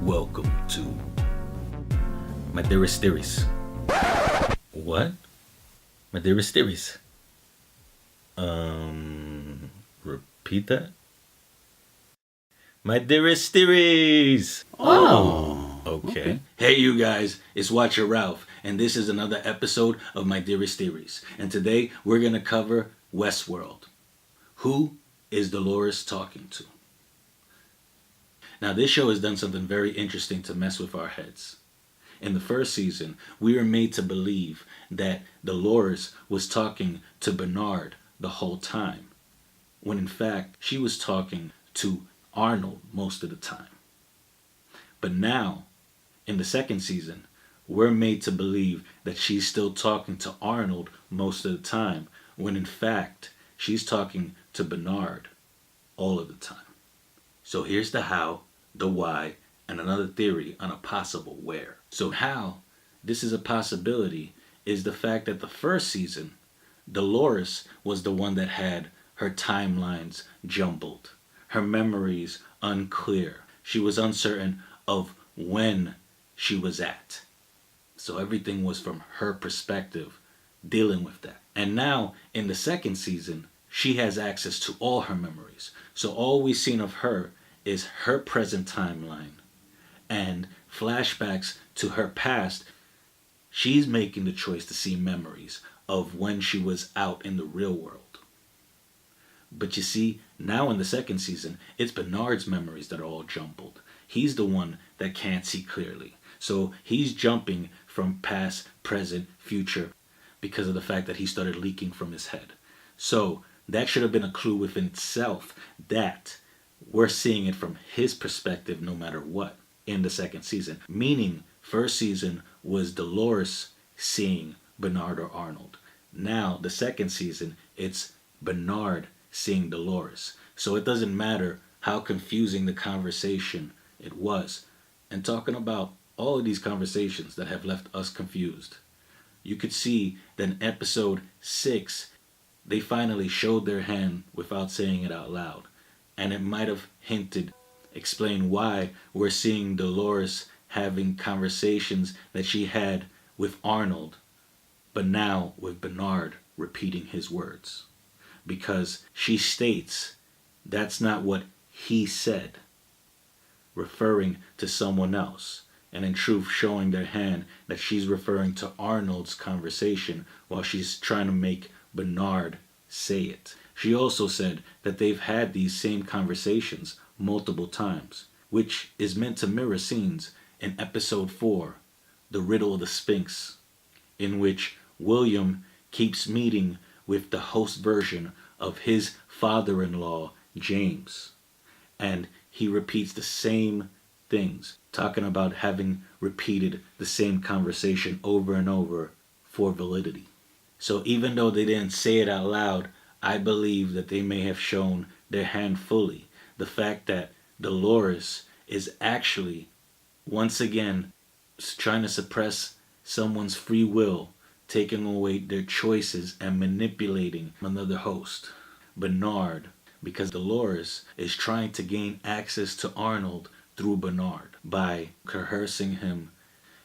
Welcome to My Dearest Theories. What? My Dearest Theories. Repeat that? My Dearest Theories! Oh. Okay. Hey you guys, it's Watcher Ralph, and this is another episode of My Dearest Theories. And today we're going to cover Westworld. Who is Dolores talking to? Now this show has done something very interesting to mess with our heads. In the first season, we were made to believe that Dolores was talking to Bernard the whole time, when in fact she was talking to Arnold most of the time. But now, in the second season, we're made to believe that she's still talking to Arnold most of the time, when in fact she's talking to Bernard all of the time. So here's the how, the why, and another theory on a possible where. So how this is a possibility is the fact that the first season, Dolores was the one that had her timelines jumbled, her memories unclear. She was uncertain of when she was at. So everything was from her perspective, dealing with that. And now, in the second season, she has access to all her memories. So all we've seen of her is her present timeline and flashbacks to her past. She's making the choice to see memories of when she was out in the real world. But you see, now in the second season, it's Bernard's memories that are all jumbled. He's the one that can't see clearly. So he's jumping from past, present, future because of the fact that he started leaking from his head. So that should have been a clue within itself that we're seeing it from his perspective no matter what in the second season. Meaning, first season was Dolores seeing Bernard or Arnold. Now, the second season, it's Bernard seeing Dolores. So it doesn't matter how confusing the conversation it was. And talking about all of these conversations that have left us confused, you could see that in episode 6, they finally showed their hand without saying it out loud. And it might have explained why we're seeing Dolores having conversations that she had with Arnold, but now with Bernard repeating his words. Because she states that's not what he said, referring to someone else. And in truth showing their hand that she's referring to Arnold's conversation while she's trying to make Bernard say it. She also said that they've had these same conversations multiple times, which is meant to mirror scenes in episode 4, The Riddle of the Sphinx, in which William keeps meeting with the host version of his father-in-law, James. And he repeats the same things, talking about having repeated the same conversation over and over for validity. So even though they didn't say it out loud, I believe that they may have shown their hand fully. The fact that Dolores is actually, once again, trying to suppress someone's free will, taking away their choices and manipulating another host, Bernard, because Dolores is trying to gain access to Arnold through Bernard by coercing him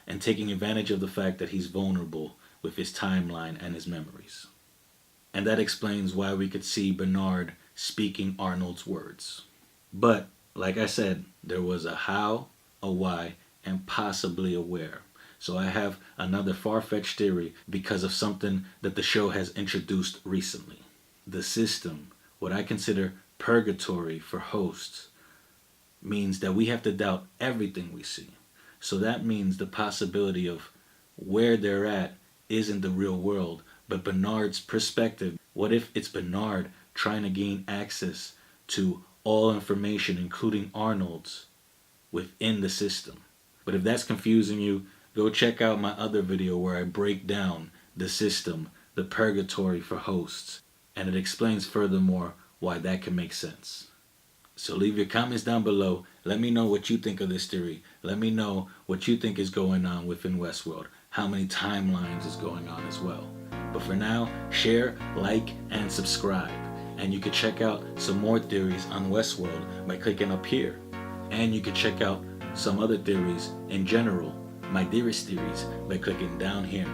and taking advantage of the fact that he's vulnerable with his timeline and his memories. And that explains why we could see Bernard speaking Arnold's words. But, like I said, there was a how, a why, and possibly a where. So I have another far-fetched theory because of something that the show has introduced recently. The system, what I consider purgatory for hosts, means that we have to doubt everything we see. So that means the possibility of where they're at isn't the real world, but Bernard's perspective. What if it's Bernard trying to gain access to all information, including Arnold's, within the system? But if that's confusing you, go check out my other video where I break down the system, the purgatory for hosts, and it explains furthermore why that can make sense. So leave your comments down below. Let me know what you think of this theory. Let me know what you think is going on within Westworld. How many timelines is going on as well. But for now, share, like, and subscribe. And you can check out some more theories on Westworld by clicking up here. And you can check out some other theories in general, My Dearest Theories, by clicking down here.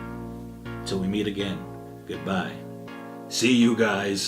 Till we meet again, goodbye. See you guys.